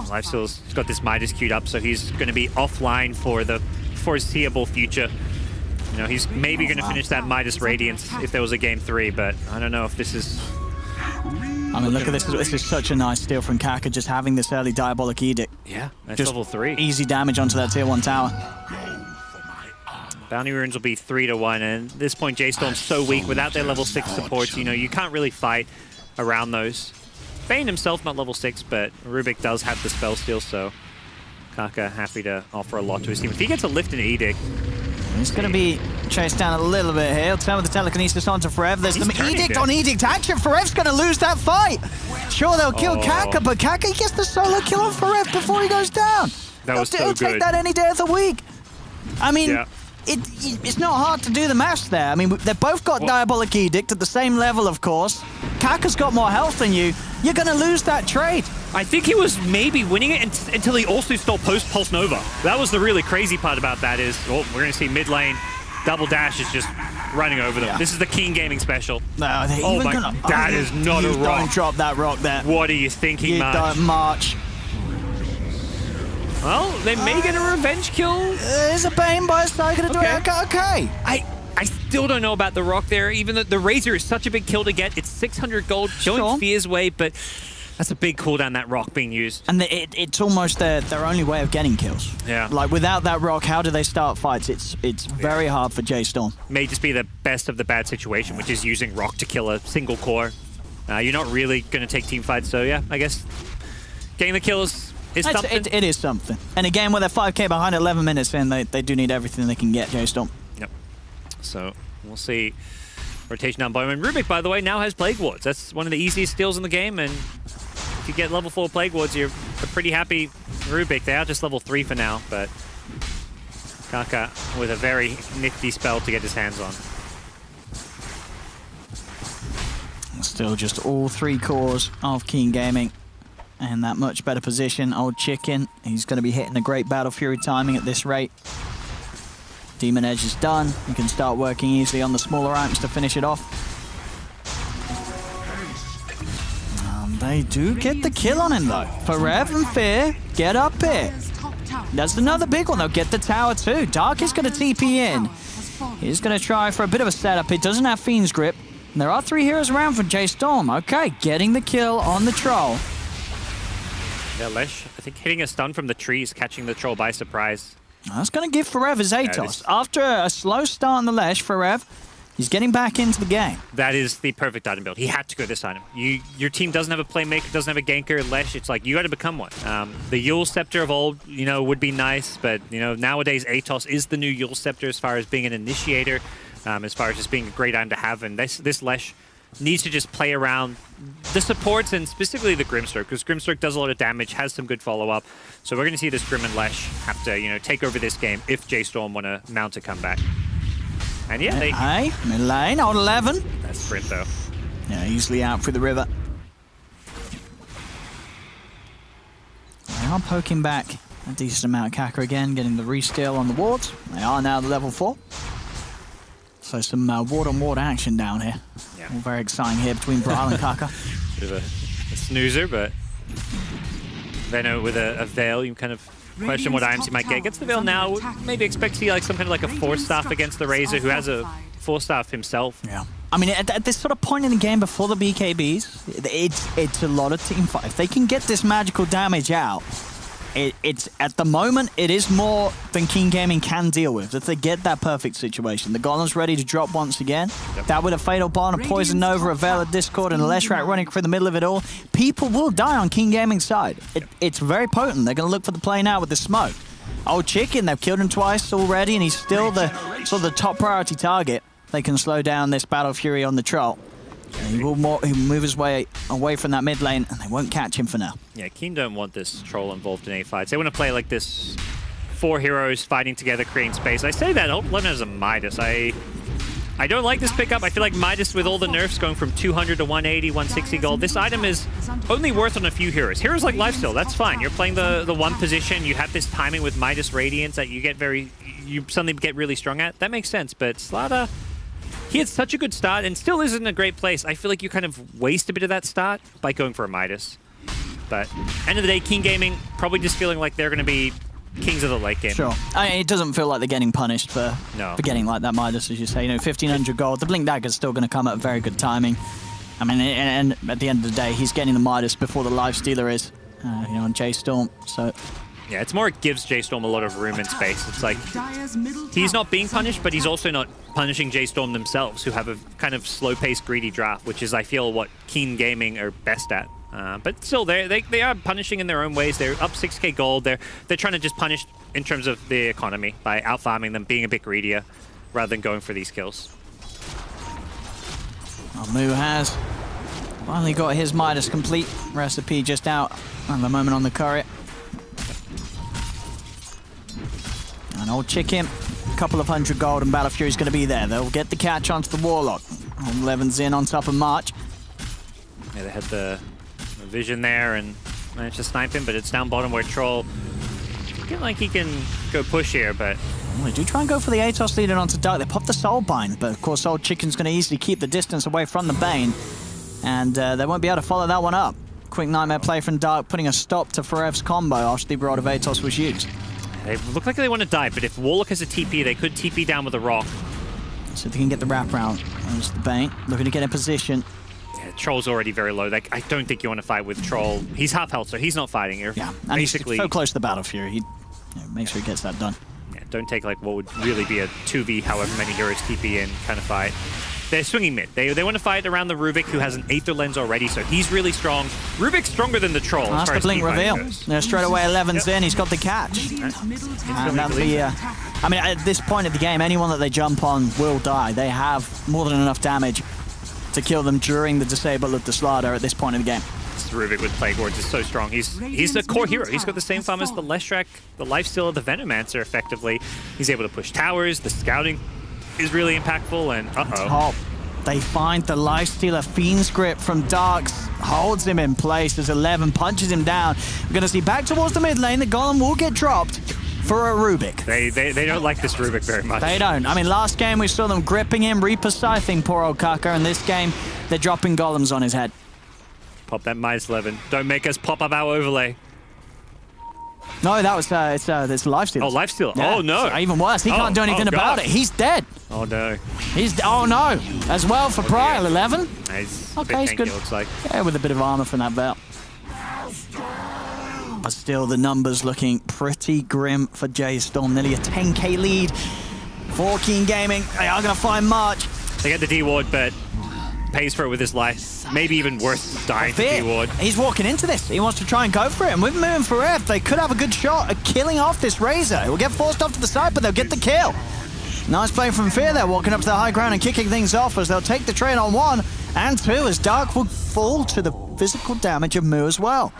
Lifesteal's got this Midas queued up, so he's going to be offline for the foreseeable future. You know, he's maybe going to finish that Midas Radiance if there was a game 3, but I don't know if this is... I mean, look at this. This is such a nice steal from Kaka, just having this early Diabolic Edict. Yeah, that's just level 3. Easy damage onto that tier 1 tower. Bounty runes will be 3-1, and at this point, J.Storm's so weak. Without their level 6 supports, you know, you can't really fight around those. Bane himself, not level 6, but Rubik does have the spell steal, so Kaka happy to offer a lot to his team. If he gets a lift and Edict, he's going to be chased down a little bit here. He'll turn with the telekinesis onto Forev. There's some Edict on Edict action. Forev's going to lose that fight. Sure, they'll kill Kaka, but Kaka gets the solo kill on Forev before he goes down. That was so He'll good. take that any day of the week. I mean, it's not hard to do the maths there. I mean, they've both got Diabolic Edict at the same level, of course. Kaka's got more health than you. You're going to lose that trade. I think he was maybe winning it until he also stole Pulse Nova. That was the really crazy part about that is, we're going to see mid lane, double dash is just running over them. Yeah. This is the King Gaming special. No, oh my, that is not a rock. Don't drop that rock there. What are you thinking, You don't march. Well, they may get a revenge kill. There's a Bane by his side, gonna do it. Okay. I still don't know about the rock there, even though the Razor is such a big kill to get. It's 600 gold, going Fear's way, but that's a big cooldown, that rock being used. And it's almost their only way of getting kills. Yeah. Like, without that rock, how do they start fights? It's very hard for J.Storm. May just be the best of the bad situation, which is using rock to kill a single core. You're not really going to take team fights, so yeah, I guess getting the kills is something. It is something. And a game where they're 5k behind 11 minutes in, they do need everything they can get, J.Storm. Yep. So we'll see. Rotation down bottom. And Rubik, by the way, now has Plague Wards. That's one of the easiest steals in the game, and if you get level 4 Plague Wards, you're pretty happy. Rubik, they are just level 3 for now, but Kaka with a very nifty spell to get his hands on. Still just all 3 cores of Keen Gaming in that much better position. Old Chicken, he's going to be hitting a great Battle Fury timing at this rate. Demon Edge is done. You can start working easily on the smaller items to finish it off. They do get the kill on him though. FOREV and Fear get up here. That's another big one. They'll get the tower too. Dark is going to TP in. He's going to try for a bit of a setup. It doesn't have Fiend's Grip. And there are 3 heroes around for J.Storm. Okay, getting the kill on the troll. Yeah, Lesh, I think hitting a stun from the trees, catching the troll by surprise. That's going to give FOREV his Atos. After a slow start on the Lesh, FOREV, he's getting back into the game. That is the perfect item build. He had to go this item. Your team doesn't have a playmaker, doesn't have a ganker. Lesh, it's like you got to become one. The Yule Scepter of old, you know, would be nice, but you know nowadays Atos is the new Yule Scepter as far as being an initiator, as far as just being a great item to have. And this Lesh needs to just play around the supports and specifically the Grimstroke, because Grimstroke does a lot of damage, has some good follow-up. So we're going to see this Grim and Lesh have to, you know, take over this game if J.Storm want to mount a comeback. And yeah, they... Hey, mid lane, old 11. That's sprint, though. Yeah, easily out through the river. They are poking back a decent amount of Kaka again, getting the re-steal on the wards. They are now the level 4. So some ward-on-ward action down here. Yeah. All very exciting here between Brawl and Kaka. Bit of a snoozer, but Veno with a Veil, you kind of question what items he might get. Gets the Veil now, maybe expect to see like some kind of like a Force Staff against the Razor, who has a Force Staff himself. Yeah. I mean, at this sort of point in the game before the BKBs, it's a lot of team fight. If they can get this magical damage out, it's at the moment, it is more than Keen Gaming can deal with. If they get that perfect situation. The Golem's ready to drop once again. Yep. That with a Fatal Bond, a Poison Nova, a Veil of Discord, and a Leshrac running through the middle of it all. People will die on Keen Gaming's side. It's very potent. They're going to look for the play now with the smoke. Old Chicken, they've killed him twice already, and he's still the sort of the top priority target. They can slow down this Battle Fury on the Troll. He will move his way away from that mid lane, and they won't catch him for now. Yeah, Keen don't want this Troll involved in any fights. They want to play like this 4 heroes fighting together, creating space. I say that, Old 11 is a Midas. I don't like this pickup. I feel like Midas, with all the nerfs going from 200 to 180, 160 gold, this item is only worth on a few heroes. Heroes like Lifesteal, that's fine. You're playing the one position, you have this timing with Midas Radiance that you suddenly get really strong at. That makes sense, but Slaughter, he had such a good start and still is in a great place. I feel like you kind of waste a bit of that start by going for a Midas. But end of the day, Keen Gaming probably just feeling like they're going to be kings of the late game. Sure. I mean, it doesn't feel like they're getting punished for getting like that Midas, as you say. You know, 1,500 gold. The Blink Dagger's still going to come at very good timing. I mean, and at the end of the day, he's getting the Midas before the Lifestealer is, you know, on J.Storm. So... yeah, it's more it gives J.Storm a lot of room and space. It's like he's not being punished, but he's also not punishing J.Storm themselves, who have a kind of slow-paced, greedy draft, which is, I feel, what Keen Gaming are best at. But still, they are punishing in their own ways. They're up 6k gold. They're trying to just punish in terms of the economy by out-farming them, being a bit greedier, rather than going for these kills. Well, Mu has finally got his Midas complete. Recipe just out at the moment on the Courier. An old Chicken, a couple of 100 gold, and Battle Fury's going to be there. They'll get the catch onto the Warlock. 11's in on top of March. Yeah, they had the vision there and managed to snipe him, but it's down bottom where Troll looking like he can go push here, but... well, they do try and go for the Atos leading onto Dark. They pop the Soulbind, but of course old Chicken's going to easily keep the distance away from the Bane, and they won't be able to follow that one up. Quick Nightmare play from Dark, putting a stop to FOREV's combo after the Rod of Atos was used. They look like they want to die, but if Warlock has a TP, they could TP down with a rock. So they can get the wraparound. There's the Bane, looking to get in position. Yeah, Troll's already very low. Like, I don't think you want to fight with Troll. He's half health, so he's not fighting here. Yeah, and basically, he's so close to the Battle Fury. He makes sure he gets that done. Yeah, don't take like what would really be a 2v, however many heroes TP in kind of fight. They're swinging mid. They want to fight around the Rubik, who has an Aether Lens already, so he's really strong. Rubik's stronger than the Troll. That's the Blink reveal. Yeah, straight away 11's in. He's got the catch. And that'll be, I mean, at this point of the game, anyone that they jump on will die. They have more than enough damage to kill them during the disable of the Slaughter at this point in the game. This Rubik with Plague Wards is so strong. He's a core hero. He's got the same farm as the Leshrac, the lifesteal of the Venomancer, effectively. He's able to push towers. The scouting is really impactful, and Top. They find the Lifestealer Fiend's Grip from Darks, holds him in place as 11 punches him down. We're going to see back towards the mid lane. The Golem will get dropped for a Rubik. They don't like this Rubik very much. They don't. I mean, last game we saw them gripping him, Reaper Scything poor old Kaka, and this game they're dropping Golems on his head. Pop that -11. Don't make us pop up our overlay. No, that was this Lifesteal. Oh, Lifesteal. Yeah. Oh, no. Even worse, he can't do anything about it. He's dead. Oh, no. Oh, no. As well for Prial, 11. He's Okay, he's good. Looks like. Yeah, with a bit of armor from that belt. But still, the numbers looking pretty grim for J.Storm. Nearly a 10k lead for Keen Gaming. They are going to find March. They get the D-Ward, but pays for it with his life. Maybe even worth dying to D-Ward. He's walking into this. He wants to try and go for it. And with moving for F, they could have a good shot at killing off this Razor. It will get forced off to the side, but they'll get the kill. Nice play from Fear there, walking up to the high ground and kicking things off as they'll take the trade on 1 and 2 as Dark will fall to the physical damage of Mu as well.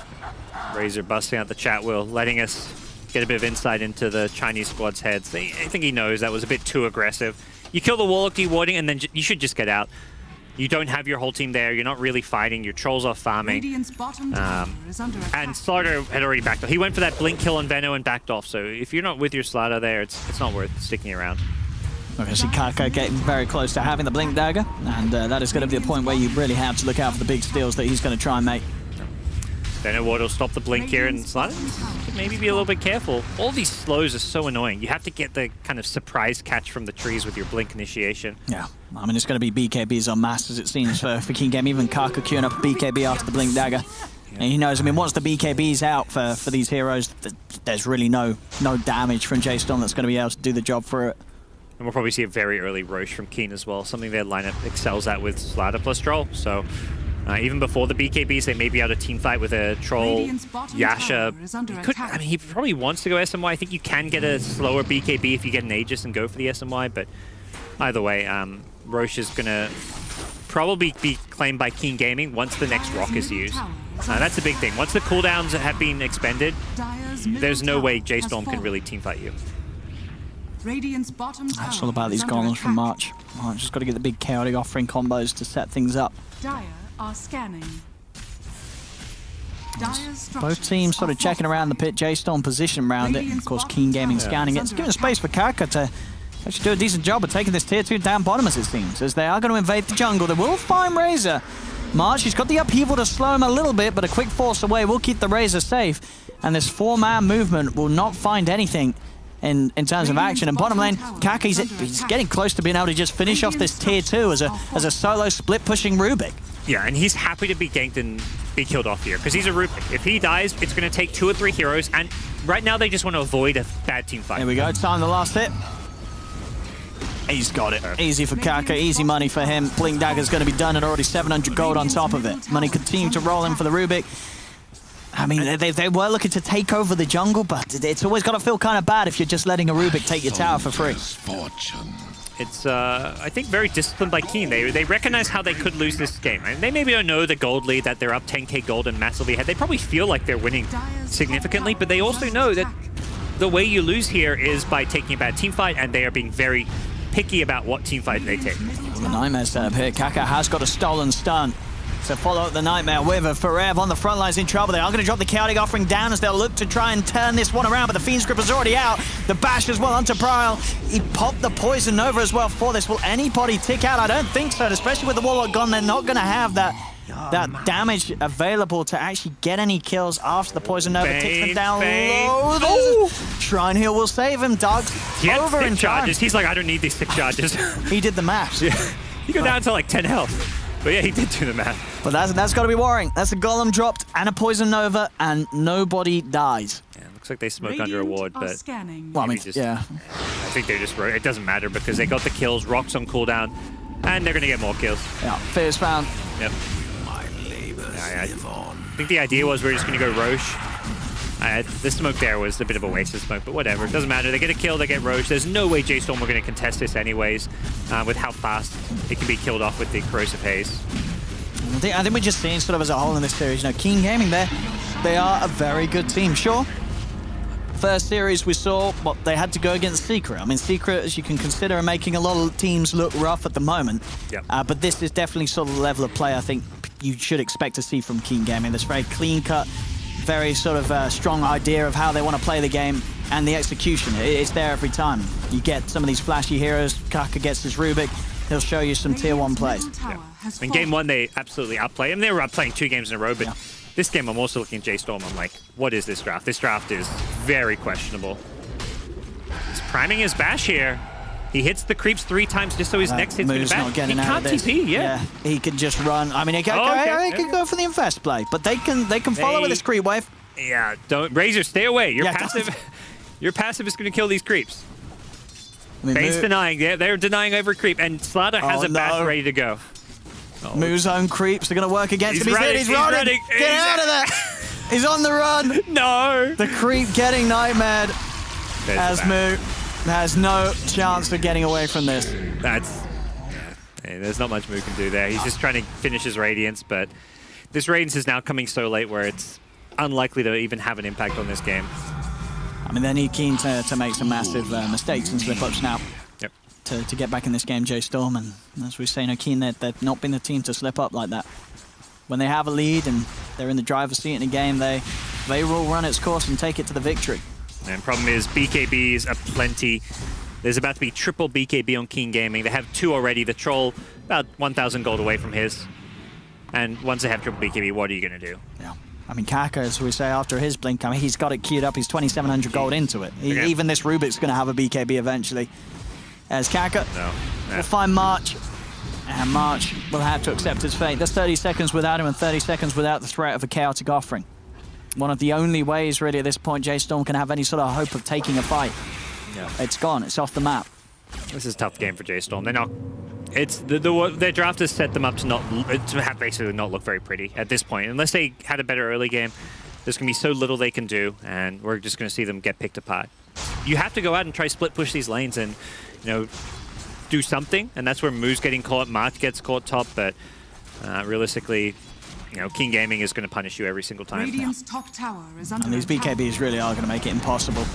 Razor busting out the chat wheel, letting us get a bit of insight into the Chinese squad's heads. I think he knows that was a bit too aggressive. You kill the Warlock D-Warding and then you should just get out. You don't have your whole team there. You're not really fighting. Your trolls are farming. And Slaughter had already backed off. He went for that blink kill on Veno and backed off. So if you're not with your Slaughter there, it's not worth sticking around. We're going to see Kaka getting very close to having the blink dagger, and that is going to be the point where you really have to look out for the big steals that he's going to try and make. Veno Ward will stop the blink here, and Slaughter could maybe be a little bit careful. All these slows are so annoying. You have to get the kind of surprise catch from the trees with your blink initiation. Yeah, I mean, it's going to be BKBs on mass, as it seems, for King Game. Even Kaka queuing up a BKB after the blink dagger. And he knows, I mean, once the BKB's out for these heroes, there's really no damage from J.Storm that's going to be able to do the job for it. And we'll probably see a very early Roche from Keen as well, something their lineup excels at with Slaughter plus Troll. So even before the BKBs, they may be able to team fight with a Troll, Yasha. He probably wants to go SMY. I think you can get a slower BKB if you get an Aegis and go for the SMY, but either way, Roche is going to probably be claimed by Keen Gaming once the next rock is used. That's a big thing. Once the cooldowns have been expended, there's no way J.Storm can really team fight you. That's all about these golems from March. March just got to get the big chaotic offering combos to set things up. Dire are scanning. Both teams sort of checking around the pit. J.Storm position around it. Of course, Keen Gaming scanning it. It's giving space for Kaka to actually do a decent job of taking this tier 2 down bottom, as it seems, as they are going to invade the jungle. They will find Razor. March, he's got the upheaval to slow him a little bit, but a quick force away will keep the Razor safe. And this 4-man movement will not find anything in terms of action. And bottom lane, Kaka, he's getting close to being able to just finish off this tier 2 as a solo split pushing Rubik. Yeah, and he's happy to be ganked and be killed off here, because he's a Rubik. If he dies, it's going to take 2 or 3 heroes, and right now they just want to avoid a bad team fight. There we go, time the last hit. He's got it. Easy for Kaka, easy money for him. Blink Dagger's going to be done at already 700 gold on top of it. Money continue to roll in for the Rubik. I mean, they were looking to take over the jungle, but it's always got to feel kind of bad if you're just letting a Rubik take your tower for free. It's, I think, very disciplined by Keen. They recognize how they could lose this game. And they maybe don't know the gold lead, that they're up 10k gold and massively ahead. They probably feel like they're winning significantly, but they also know that the way you lose here is by taking a bad team fight, and they are being very picky about what team fight they take. The Nightmare setup here. Kaka has got a stolen stun. So follow up the Nightmare with a Forever on the front lines in trouble. They are going to drop the Chaotic Offering down as they'll look to try and turn this one around, but the Fiend's Grip is already out. The Bash as well onto Prial. He popped the Poison Nova as well for this. Will anybody tick out? I don't think so, especially with the Warlock gone. They're not going to have that damage available to actually get any kills after the Poison Nova ticks them down low. Oh! Shrine Heal will save him. Dog's over in charges. He's like, I don't need these 6 charges. He did the math. Yeah. He go down to like 10 health. But yeah, he did do the math. But that's got to be worrying. That's a Golem dropped and a Poison Nova, and nobody dies. Yeah, looks like they smoke under a ward, but well, I mean, yeah. I think they're just, it doesn't matter because they got the kills, Rock's on cooldown, and they're going to get more kills. Yeah, Fear's found. Yep. I think the idea was we're just going to go Roche. The smoke there was a bit of a waste of smoke, but whatever. It doesn't matter. They get a kill, they get Roche. There's no way J.Storm were going to contest this anyways, with how fast it can be killed off with the Corrosive Haze. I think we're just seeing sort of as a whole in this series, you know, Keen Gaming, they are a very good team. Sure, first series we saw, well, they had to go against Secret. I mean, Secret, as you can consider, are making a lot of teams look rough at the moment. Yep. But this is definitely sort of the level of play I think you should expect to see from Keen Gaming. This very clean-cut, very sort of strong idea of how they want to play the game, and the execution, it's there every time. You get some of these flashy heroes, CORSAIr gets his Rubik, he'll show you some tier 1 plays. Yeah. In game 1, they absolutely outplay him. They were outplaying 2 games in a row, but this game I'm also looking at J.Storm. I'm like, what is this draft? This draft is very questionable. He's priming his bash here. He hits the creeps 3 times just so his next hit's going to bash. He can't TP, yeah. He can just run. I mean, he can go for the invest play, but they can follow with this creep wave. Yeah, don't Razor, stay away. Your passive, your passive is going to kill these creeps. I mean, Bane's denying. They're denying every creep, and Slaughter has a bash ready to go. Moo's own creeps are going to work against him. He's running. Get out of there. He's on the run. No. The creep getting nightmared as Moo has no chance of getting away from this. There's not much Moo can do there. He's just trying to finish his Radiance, but this Radiance is now coming so late where it's unlikely to even have an impact on this game. I mean, they need Keen to make some massive mistakes and slip-ups now. Yep. To get back in this game, J.Storm, and as we say, Keen, they've not been the team to slip up like that. When they have a lead and they're in the driver's seat in a game, they will run its course and take it to the victory. And problem is, BKBs are plenty. There's about to be triple BKB on Keen Gaming. They have 2 already. The Troll, about 1,000 gold away from his. And once they have triple BKB, what are you going to do? Yeah. I mean, CORSAIr, as we say, after his blink, I mean, he's got it queued up. He's 2,700 gold into it. Even this Rubik's going to have a BKB eventually. As CORSAIr will find March, and March will have to accept his fate. There's 30 seconds without him and 30 seconds without the threat of a chaotic offering. One of the only ways, really, at this point, J.Storm can have any sort of hope of taking a fight. Yeah. It's gone. It's off the map. This is a tough game for J.Storm. They're not... It's their draft has set them up to have basically not look very pretty at this point. Unless they had a better early game, there's going to be so little they can do, and we're just going to see them get picked apart. You have to go out and try split push these lanes and, you know, do something, and that's where Moo's getting caught, March gets caught top, but realistically, you know, Keen Gaming is going to punish you every single time. Radiant's top tower is under and these BKBs really are going to make it impossible.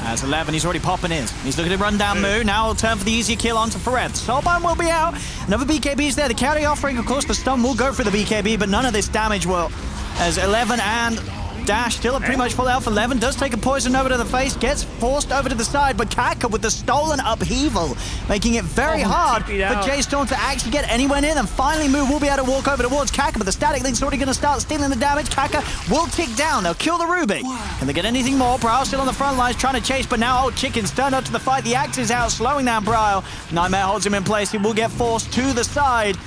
As 11, he's already popping in. He's looking to run down Moo. Now he'll turn for the easier kill onto Forev. Soulbind will be out. Another BKB is there. The carry offering, of course, the stun will go for the BKB, but none of this damage will. As 11 and Dash still pretty much full out for 11. Does take a poison over to the face. Gets forced over to the side, but CORSAIr with the stolen upheaval, making it very hard for J.Storm to actually get anywhere in. And finally, Moo will be able to walk over towards CORSAIr, but the static link's already going to start stealing the damage. CORSAIr will tick down. They'll kill the Rubik. Can they get anything more? Bryle still on the front lines trying to chase, but now Old Chicken's turned up to the fight. The axe is out, slowing down Bryle. Nightmare holds him in place. He will get forced to the side.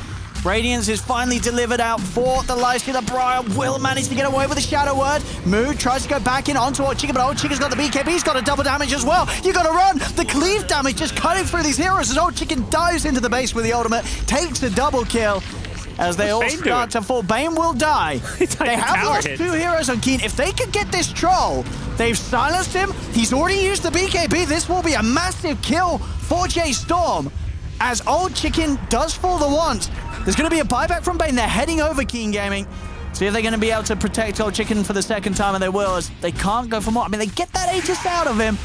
Radiance is finally delivered out for the lifestealer. Bryle will manage to get away with a Shadow Word. Moo tries to go back in onto Old Chicken, but Old Chicken's got the BKB. He's got a double damage as well. You got to run. The cleave damage just cutting through these heroes as Old Chicken dives into the base with the ultimate, takes a double kill. As they all start to fall. Bane will die. They have lost 2 heroes on Keen. If they could get this troll, they've silenced him. He's already used the BKB. This will be a massive kill for J.Storm. As Old Chicken does fall the once. There's going to be a buyback from Bane. They're heading over Keen Gaming. See if they're going to be able to protect Old Chicken for the second time, and they will, as they can't go for more. I mean, they get that Aegis out of him.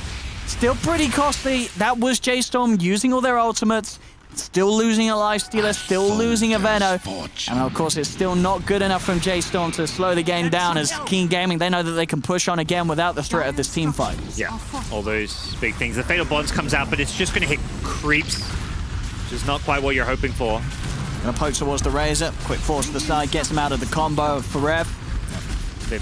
Still pretty costly. That was J.Storm using all their ultimates. Still losing a Lifestealer, still losing a Veno. And of course, it's still not good enough from J.Storm to slow the game down, as Keen Gaming, they know that they can push on again without the threat of this team fight. Yeah, all those big things. The Fatal Bonds comes out, but it's just going to hit creeps, which is not quite what you're hoping for. Gonna poke towards the Razor. Quick force to the side, gets him out of the combo of Forev. They're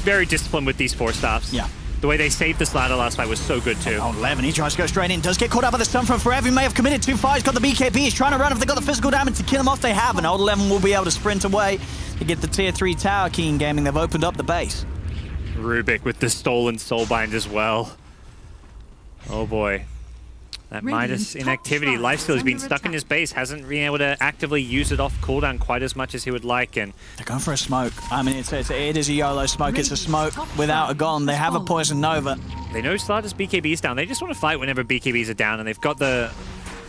very disciplined with these 4 staffs. Yeah. The way they saved this ladder last fight was so good too. Oh, 11, he tries to go straight in. Does get caught up with the stun from Forev. He may have committed too far. He's got the BKB. He's trying to run if they got the physical damage to kill him off. They have, and Old 11 will be able to sprint away to get the tier 3 tower. Keen Gaming, they've opened up the base. Rubik with the stolen Soulbind as well. Oh boy. That Midas inactivity. Lifesteal has been stuck in his base, hasn't been able to actively use it off cooldown quite as much as he would like. And they're going for a smoke. I mean, it is a YOLO smoke. It's a smoke without a gon. They have a Poison Nova. They know Slaughter's BKB's down. They just want to fight whenever BKBs are down, and they've got the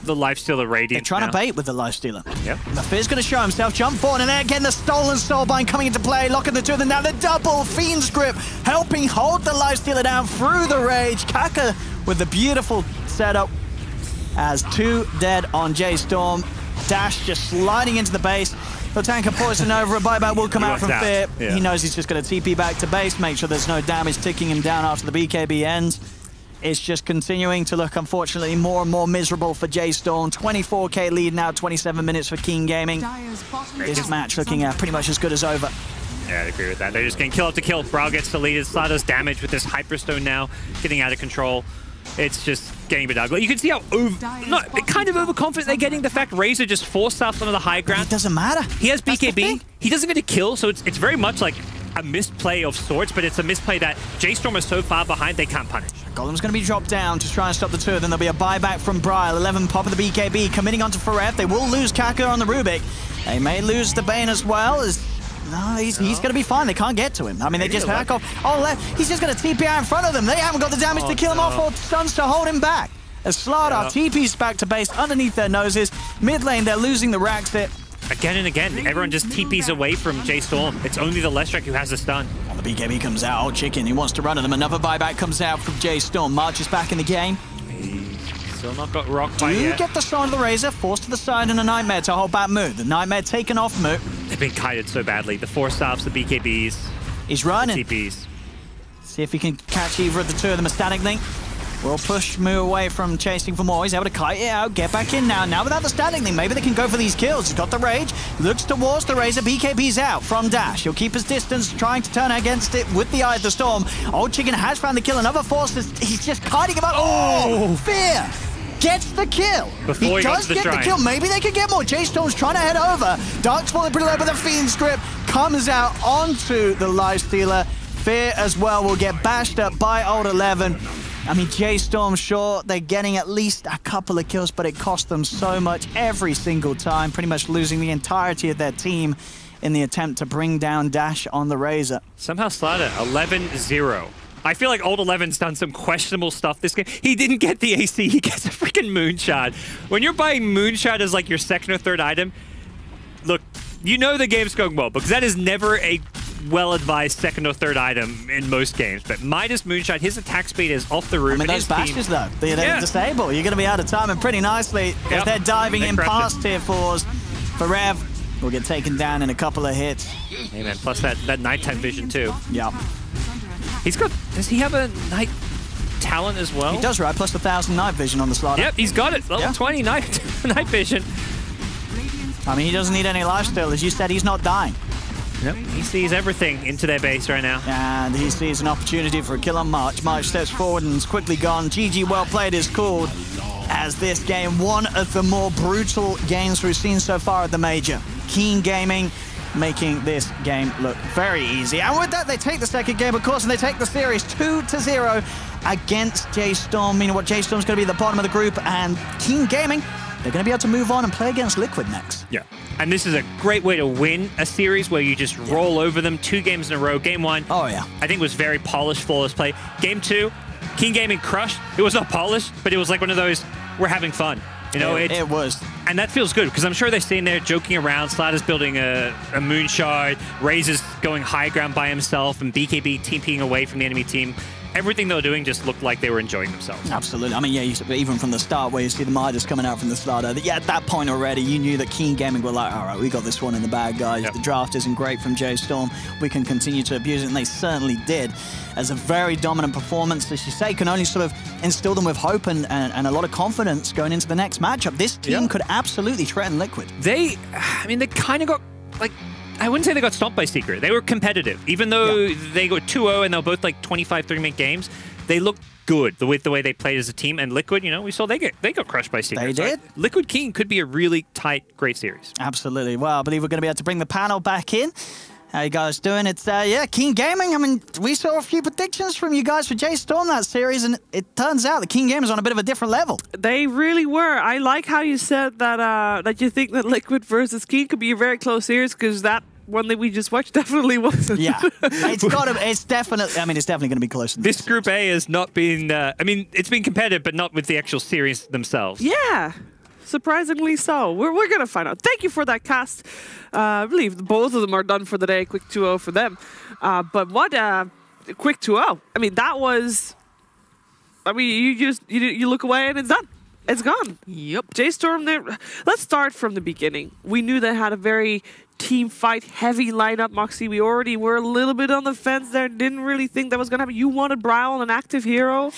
the Lifestealer Radiant. They're trying now. to bait with the Lifestealer. Yep. Mafir's going to show himself, jump forward, and then again the stolen Soulbind coming into play, locking the two of them down. The double Fiend's Grip helping hold the Lifestealer down through the Rage. Kaka with the beautiful setup as 2 dead on J.Storm. Dash just sliding into the base. The tanker poison over, a buyback will come out from Fear. Yeah. He knows he's just going to TP back to base, make sure there's no damage ticking him down after the BKB ends. It's just continuing to look, unfortunately, more and more miserable for J.Storm. 24k lead now, 27 minutes for Keen Gaming. This match looking pretty much as good as over. Yeah, I agree with that. They're just getting kill after kill. Brawl gets the lead. Sla does damage with this Hyperstone now, getting out of control. It's just getting a bit ugly. You can see how kind of overconfident they're getting. The fact Razor just forced out some of the high ground. It doesn't matter. He has BKB. He doesn't get a kill, so it's very much like a misplay of sorts, but it's a misplay that J.Storm is so far behind they can't punish. Golem's going to be dropped down to try and stop the two. Then there'll be a buyback from Briar. 11 pop of the BKB committing onto Farev. They will lose Kaka on the Rubik. They may lose the Bane as well. No, he's going to be fine. They can't get to him. I mean, they just hack off. Oh, left. He's just going to TP out in front of them. They haven't got the damage to kill him off or stuns to hold him back. As Slardar TP's back to base underneath their noses. Mid lane, they're losing the Raxit. Again and again, everyone just TPs away from J.Storm. It's only the Leshrac who has a stun. And the BKB comes out. Oh, Chicken, he wants to run at them. Another buyback comes out from J.Storm. March is back in the game. Still not got rocked by yet. Get the Sign of the Razor, forced to the side and a Nightmare to hold back Moot. The Nightmare taken off Moot. They've been kited so badly. The 4-stops, the BKBs. He's running. The TPs. See if he can catch either of the two of them. A static link will push Moo away from chasing for more. He's able to kite it out, get back in now. Now without the static link, maybe they can go for these kills. He's got the Rage, looks towards the Razor. BKB's out from Dash. He'll keep his distance, trying to turn against it with the Eye of the Storm. Old Chicken has found the kill. Another force. He's just kiting him up. Oh! Fear gets the kill. Before he does get the kill. Maybe they could get more. J.Storm's trying to head over. Dark's falling pretty low, but the Fiend's Grip comes out onto the Lifestealer. Fear as well will get bashed up by Old 11. I mean, J.Storm, sure, they're getting at least a couple of kills, but it cost them so much every single time, pretty much losing the entirety of their team in the attempt to bring down Dash on the Razor. Somehow Slada, 11-0. I feel like Old 11's done some questionable stuff this game. He didn't get the AC, he gets a freaking Moonshot. When you're buying Moonshot as like your second or third item, look, you know the game's going well, because that is never a well-advised second or third item in most games. But Midas Moonshot, his attack speed is off the roof. I mean, those bashes, though, they're disable. You're going to be out of time, and pretty nicely, if they're diving in past tier 4s, for Rev will get taken down in a couple of hits. Hey, man, plus that nighttime vision, too. Yep. He's got... Does he have a night talent as well? He does, right? Plus 1,000 night vision on the Slaughter. Yep, he's got it. Level 20 night vision. I mean, he doesn't need any life steal. As you said, he's not dying. Yep. He sees everything into their base right now. And he sees an opportunity for a kill on March. March steps forward and is quickly gone. GG well played is called as this game, one of the more brutal games we've seen so far at the Major. Keen Gaming making this game look very easy. And with that, they take the second game, of course, and they take the series 2-0 against J.Storm, meaning what J.Storm's going to be at the bottom of the group, and Keen Gaming, they're going to be able to move on and play against Liquid next. Yeah. And this is a great way to win a series where you just roll over them 2 games in a row. Game 1, I think was very polished, flawless play. Game 2, Keen Gaming crushed. It was not polished, but it was like one of those, we're having fun. You know, it was. And that feels good, because I'm sure they're sitting there joking around. Slada's building a Moonshard, Razor's going high ground by himself, and BKB TPing away from the enemy team. Everything they were doing just looked like they were enjoying themselves. Absolutely. I mean, yeah, even from the start where you see the Midas coming out from the Slaughter, yeah, at that point already, you knew that Keen Gaming were like, all right, we got this one in the bag, guys. The draft isn't great from J.Storm. We can continue to abuse it, and they certainly did. As a very dominant performance, as you say, can only sort of instill them with hope and a lot of confidence going into the next matchup. This team could absolutely threaten Liquid. They kind of got, like, I wouldn't say they got stomped by Secret. They were competitive. Even though they go 2-0 and they're both like 25 30-minute games, they looked good with the way they played as a team. And Liquid, you know, we saw they got crushed by Secret. They did. Liquid Keen could be a really tight, great series. Absolutely. Well, I believe we're going to be able to bring the panel back in. How you guys doing? It's, Keen Gaming. I mean, we saw a few predictions from you guys for J.Storm that series, and it turns out the Keen Gaming is on a bit of a different level. They really were. I like how you said that that you think that Liquid versus Keen could be a very close series, because that one that we just watched definitely wasn't. Yeah, it's definitely going to be closer than this Group A has not been, it's been competitive, but not with the actual series themselves. Yeah. Surprisingly so. We're going to find out. Thank you for that cast. I believe both of them are done for the day. Quick 2-0 for them. But what quick 2-0. I mean, that was... I mean, you look away and it's done. It's gone. Yep. J.Storm, let's start from the beginning. We knew they had a very team fight heavy lineup, Moxie. We already were a little bit on the fence there. Didn't really think that was going to happen. You wanted Browl, an active hero.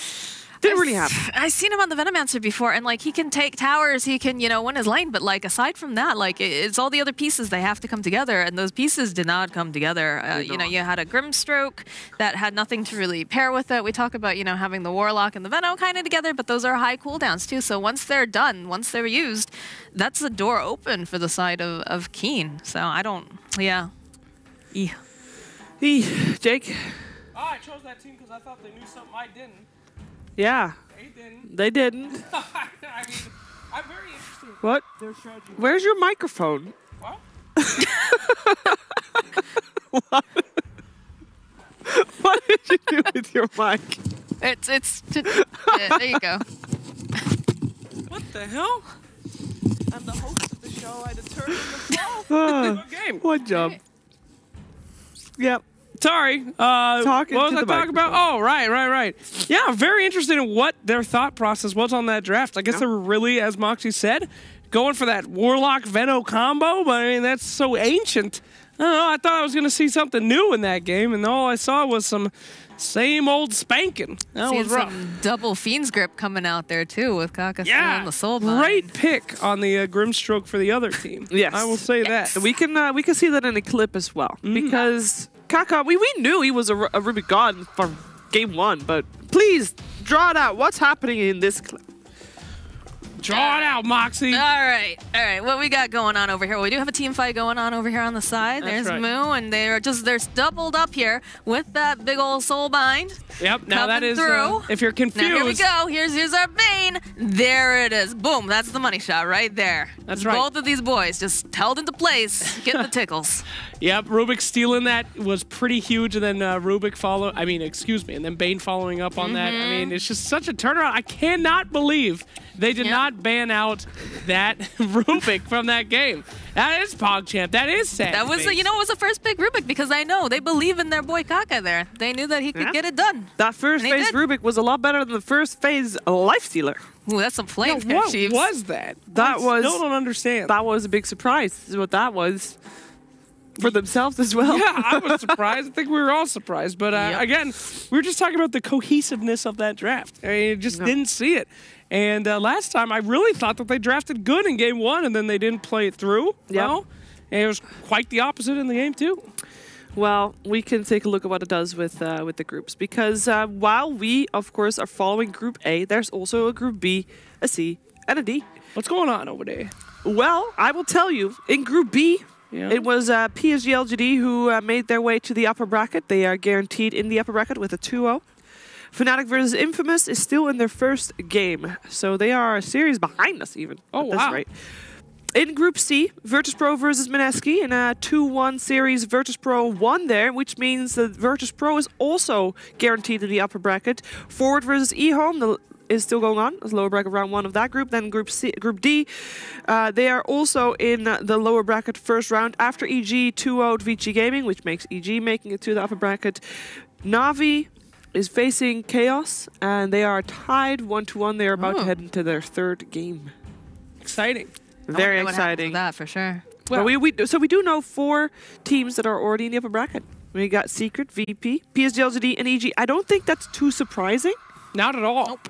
Didn't really happen. I've seen him on the Venomancer before, and like he can take towers, he can, you know, win his lane. But like aside from that, like it's all the other pieces they have to come together, and those pieces did not come together. You know, you had a Grimstroke that had nothing to really pair with it. We talk about, you know, having the Warlock and the Veno kind of together, but those are high cooldowns too. So once they're done, once they're used, that's the door open for the side of Keen. So I don't, yeah. Jake? Oh, I chose that team because I thought they knew something I didn't. Yeah. They didn't. I mean, I'm very interested. What? Their strategy. Where's your microphone? What? What did you do with your mic? There you go. What the hell? I'm the host of the show. I determine the flow. Good game. What job? Yep. Sorry. What was I talking about? Oh, right. Yeah, I'm very interested in what their thought process was on that draft. I guess they were really, as Moxie said, going for that Warlock-Veno combo, but I mean, that's so ancient. I don't know, I thought I was going to see something new in that game, and all I saw was some same old spanking. That was rough. Some double Fiend's Grip coming out there, too, with Kaka still on the Soulbind. Great pick on the Grimstroke for the other team. Yes. I will say that. We can see that in a clip as well, because... Kaka, we knew he was a Rubik God from game 1, but please draw it out. What's happening in this clip? Draw it out, Moxie. All right. What we got going on over here? Well, we do have a team fight going on over here on the side. That's There's Moo, and they're doubled up here with that big old Soulbind. Yep. Now that is through. If you're confused. Now here we go. Here's our Bane. There it is. Boom. That's the money shot right there. That's right. Both of these boys just held into place, getting the tickles. Yep. Rubik stealing that was pretty huge, and then Rubik and then Bane following up on that. I mean, it's just such a turnaround. I cannot believe they did not ban out that Rubik from that game. That is PogChamp. That is sad. That was, it was the first big Rubik because I know they believe in their boy Kaka there. They knew that he could get it done. That first phase Rubik was a lot better than the first phase Lifestealer. Ooh, that's some flames. What was that? I still don't understand. That was a big surprise, is what that was. For themselves as well. Yeah, I was surprised. I think we were all surprised. But again, we were just talking about the cohesiveness of that draft. I mean, just didn't see it. And last time, I really thought that they drafted good in game 1, and then they didn't play it through. Well, and it was quite the opposite in the game 2. Well, we can take a look at what it does with the groups. Because while we, of course, are following Group A, there's also a Group B, a C, and a D. What's going on over there? Well, I will tell you, in Group B, it was PSG LGD who made their way to the upper bracket. They are guaranteed in the upper bracket with a 2-0. Fnatic versus Infamous is still in their first game, so they are a series behind us even. Oh, wow. Rate. In Group C, Virtus.pro versus Mineski in a 2-1 series. Virtus.pro won there, which means that Virtus.pro is also guaranteed in the upper bracket. Forward versus eHome is still going on. It's lower bracket round 1 of that group. Then Group D, they are also in the lower bracket first round after EG 2-0'd VG Gaming, which makes EG making it to the upper bracket. Na'Vi is facing Chaos, and they are tied 1-1. They are about to head into their third game. Exciting. Very exciting. That for sure. Well, so we do know 4 teams that are already in the upper bracket. We got Secret, VP, PSG LGD, and EG. I don't think that's too surprising. Not at all. Nope.